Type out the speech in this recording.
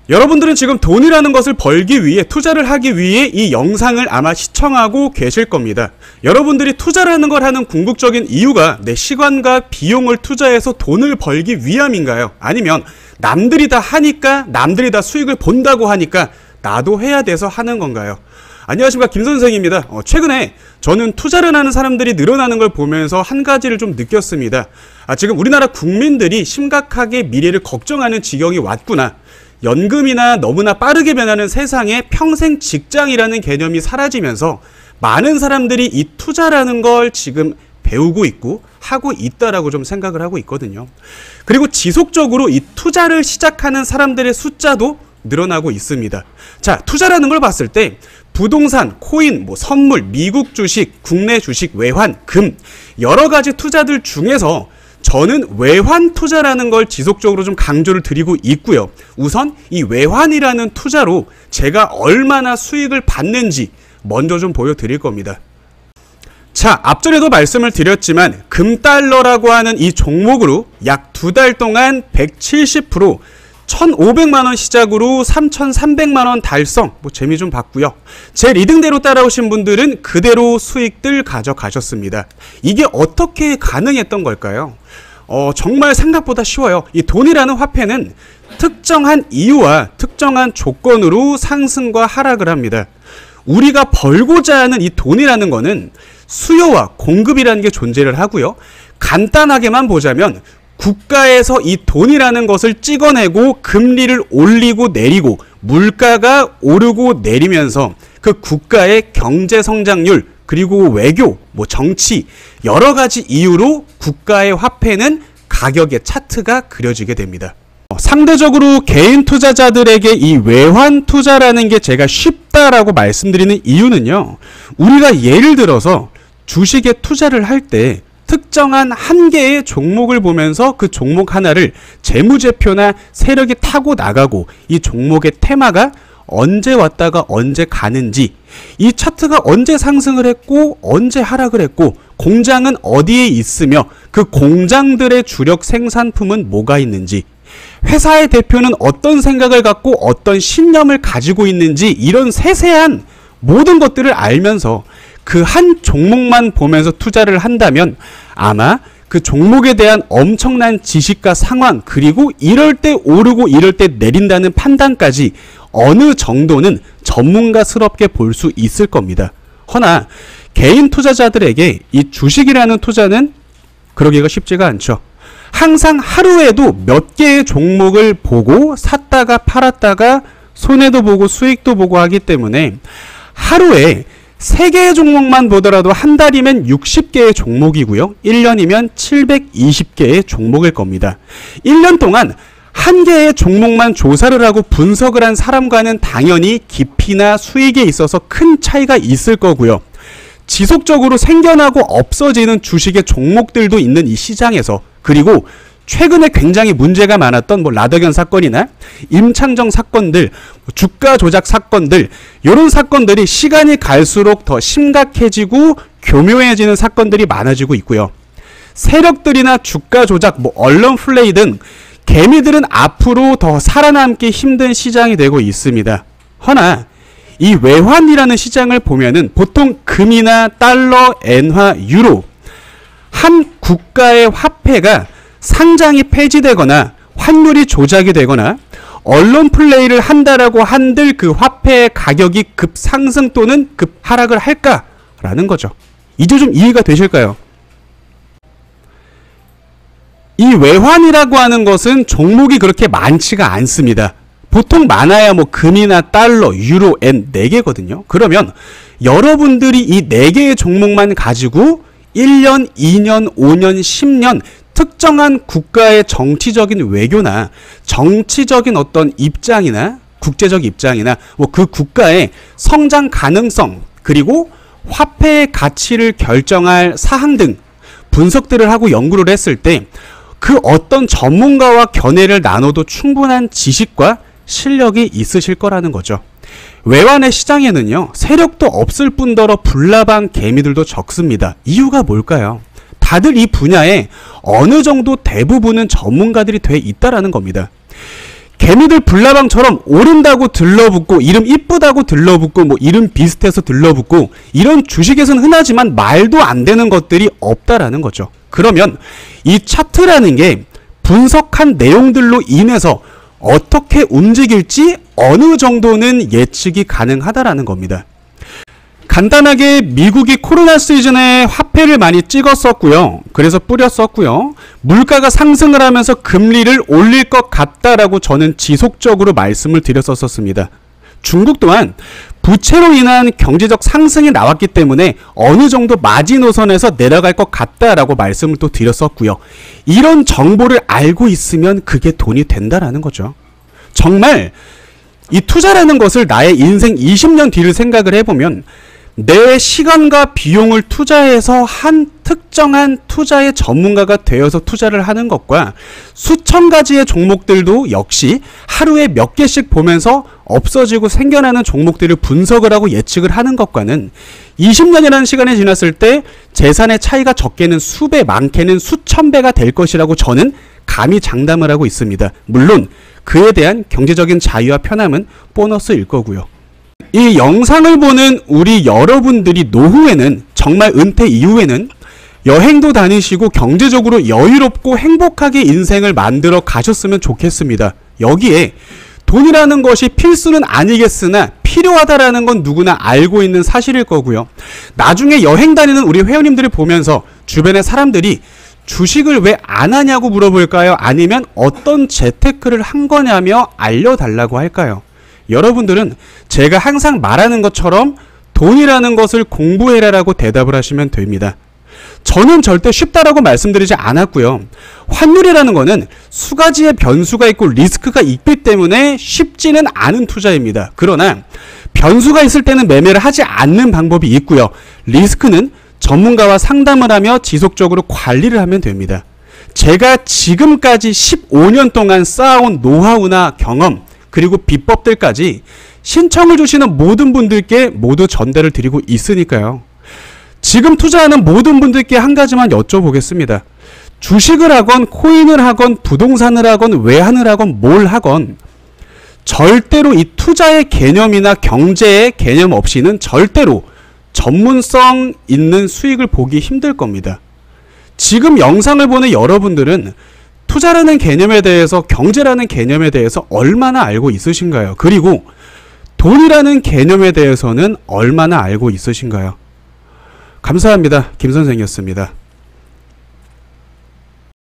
여러분들은 지금 돈이라는 것을 벌기 위해, 투자를 하기 위해 이 영상을 아마 시청하고 계실 겁니다. 여러분들이 투자라는 걸 하는 궁극적인 이유가 내 시간과 비용을 투자해서 돈을 벌기 위함인가요? 아니면 남들이 다 하니까, 남들이 다 수익을 본다고 하니까 나도 해야 돼서 하는 건가요? 안녕하십니까, 김선생입니다. 최근에 저는 투자를 하는 사람들이 늘어나는 걸 보면서 한 가지를 좀 느꼈습니다. 지금 우리나라 국민들이 심각하게 미래를 걱정하는 지경이 왔구나. 연금이나 너무나 빠르게 변하는 세상에 평생 직장이라는 개념이 사라지면서 많은 사람들이 이 투자라는 걸 지금 배우고 있고 하고 있다라고 좀 생각을 하고 있거든요. 그리고 지속적으로 이 투자를 시작하는 사람들의 숫자도 늘어나고 있습니다. 자, 투자라는 걸 봤을 때 부동산, 코인, 선물, 미국 주식, 국내 주식, 외환, 금 여러 가지 투자들 중에서 저는 외환 투자라는 걸 지속적으로 좀 강조를 드리고 있고요. 우선 이 외환이라는 투자로 제가 얼마나 수익을 받는지 먼저 좀 보여드릴 겁니다. 자, 앞전에도 말씀을 드렸지만 금달러라고 하는 이 종목으로 약 2달 동안 170% 1,500만원 시작으로 3,300만원 달성, 재미 좀 봤고요. 제 리딩대로 따라오신 분들은 그대로 수익들 가져가셨습니다. 이게 어떻게 가능했던 걸까요? 정말 생각보다 쉬워요. 이 돈이라는 화폐는 특정한 이유와 특정한 조건으로 상승과 하락을 합니다. 우리가 벌고자 하는 이 돈이라는 거는 수요와 공급이라는 게 존재를 하고요. 간단하게만 보자면 국가에서 이 돈이라는 것을 찍어내고 금리를 올리고 내리고 물가가 오르고 내리면서 그 국가의 경제 성장률 그리고 외교, 정치 여러 가지 이유로 국가의 화폐는 가격의 차트가 그려지게 됩니다. 상대적으로 개인 투자자들에게 이 외환 투자라는 게 제가 쉽다라고 말씀드리는 이유는요. 우리가 예를 들어서 주식에 투자를 할 때 특정한 한 개의 종목을 보면서 그 종목 하나를 재무제표나 세력이 타고 나가고 이 종목의 테마가 언제 왔다가 언제 가는지, 이 차트가 언제 상승을 했고 언제 하락을 했고 공장은 어디에 있으며 그 공장들의 주력 생산품은 뭐가 있는지, 회사의 대표는 어떤 생각을 갖고 어떤 신념을 가지고 있는지, 이런 세세한 모든 것들을 알면서 그 한 종목만 보면서 투자를 한다면 아마 그 종목에 대한 엄청난 지식과 상황, 그리고 이럴 때 오르고 이럴 때 내린다는 판단까지 어느 정도는 전문가스럽게 볼 수 있을 겁니다. 허나 개인 투자자들에게 이 주식이라는 투자는 그러기가 쉽지가 않죠. 항상 하루에도 몇 개의 종목을 보고 샀다가 팔았다가 손해도 보고 수익도 보고 하기 때문에 하루에 3개의 종목만 보더라도 한 달이면 60개의 종목이고요. 1년이면 720개의 종목일 겁니다. 1년 동안 한 개의 종목만 조사를 하고 분석을 한 사람과는 당연히 깊이나 수익에 있어서 큰 차이가 있을 거고요. 지속적으로 생겨나고 없어지는 주식의 종목들도 있는 이 시장에서, 그리고 최근에 굉장히 문제가 많았던 라더견 사건이나 임창정 사건들, 주가 조작 사건들, 이런 사건들이 시간이 갈수록 더 심각해지고 교묘해지는 사건들이 많아지고 있고요. 세력들이나 주가 조작, 언론 플레이 등 개미들은 앞으로 더 살아남기 힘든 시장이 되고 있습니다. 허나 이 외환이라는 시장을 보면은 보통 금이나 달러, 엔화, 유로 한 국가의 화폐가 상장이 폐지되거나 환율이 조작이 되거나 언론 플레이를 한다라고 한들 그 화폐의 가격이 급상승 또는 급하락을 할까라는 거죠. 이제 좀 이해가 되실까요? 이 외환이라고 하는 것은 종목이 그렇게 많지가 않습니다. 보통 많아야 금이나 달러, 유로, 엔 4개거든요. 그러면 여러분들이 이 4개의 종목만 가지고 1년, 2년, 5년, 10년 특정한 국가의 정치적인 외교나 정치적인 어떤 입장이나 국제적 입장이나 그 국가의 성장 가능성, 그리고 화폐의 가치를 결정할 사항 등 분석들을 하고 연구를 했을 때 그 어떤 전문가와 견해를 나눠도 충분한 지식과 실력이 있으실 거라는 거죠. 외환의 시장에는요, 세력도 없을 뿐더러 불나방 개미들도 적습니다. 이유가 뭘까요? 다들 이 분야에 어느 정도 대부분은 전문가들이 돼 있다라는 겁니다. 개미들 불나방처럼 오른다고 들러붙고 이름 이쁘다고 들러붙고 뭐 이름 비슷해서 들러붙고 이런 주식에서는 흔하지만 말도 안 되는 것들이 없다라는 거죠. 그러면 이 차트라는 게 분석한 내용들로 인해서 어떻게 움직일지 어느 정도는 예측이 가능하다라는 겁니다. 간단하게 미국이 코로나 시즌에 화폐를 많이 찍었었고요. 그래서 뿌렸었고요. 물가가 상승을 하면서 금리를 올릴 것 같다라고 저는 지속적으로 말씀을 드렸었습니다. 중국 또한 부채로 인한 경제적 상승이 나왔기 때문에 어느 정도 마지노선에서 내려갈 것 같다라고 말씀을 또 드렸었고요. 이런 정보를 알고 있으면 그게 돈이 된다라는 거죠. 정말 이 투자라는 것을 나의 인생 20년 뒤를 생각을 해보면 내 시간과 비용을 투자해서 한 특정한 투자의 전문가가 되어서 투자를 하는 것과 수천 가지의 종목들도 역시 하루에 몇 개씩 보면서 없어지고 생겨나는 종목들을 분석을 하고 예측을 하는 것과는 20년이라는 시간이 지났을 때 재산의 차이가 적게는 수배, 많게는 수천 배가 될 것이라고 저는 감히 장담을 하고 있습니다. 물론 그에 대한 경제적인 자유와 편함은 보너스일 거고요. 이 영상을 보는 우리 여러분들이 노후에는, 정말 은퇴 이후에는 여행도 다니시고 경제적으로 여유롭고 행복하게 인생을 만들어 가셨으면 좋겠습니다. 여기에 돈이라는 것이 필수는 아니겠으나 필요하다라는 건 누구나 알고 있는 사실일 거고요. 나중에 여행 다니는 우리 회원님들을 보면서 주변의 사람들이 주식을 왜 안 하냐고 물어볼까요? 아니면 어떤 재테크를 한 거냐며 알려달라고 할까요? 여러분들은 제가 항상 말하는 것처럼 돈이라는 것을 공부해라라고 대답을 하시면 됩니다. 저는 절대 쉽다라고 말씀드리지 않았고요. 환율이라는 거는 수가지의 변수가 있고 리스크가 있기 때문에 쉽지는 않은 투자입니다. 그러나 변수가 있을 때는 매매를 하지 않는 방법이 있고요. 리스크는 전문가와 상담을 하며 지속적으로 관리를 하면 됩니다. 제가 지금까지 15년 동안 쌓아온 노하우나 경험 그리고 비법들까지 신청을 주시는 모든 분들께 모두 전달을 드리고 있으니까요. 지금 투자하는 모든 분들께 한 가지만 여쭤보겠습니다. 주식을 하건 코인을 하건 부동산을 하건 외환을 하건 뭘 하건 절대로 이 투자의 개념이나 경제의 개념 없이는 절대로 전문성 있는 수익을 보기 힘들 겁니다. 지금 영상을 보는 여러분들은 투자라는 개념에 대해서, 경제라는 개념에 대해서 얼마나 알고 있으신가요? 그리고 돈이라는 개념에 대해서는 얼마나 알고 있으신가요? 감사합니다. 김 선생이었습니다.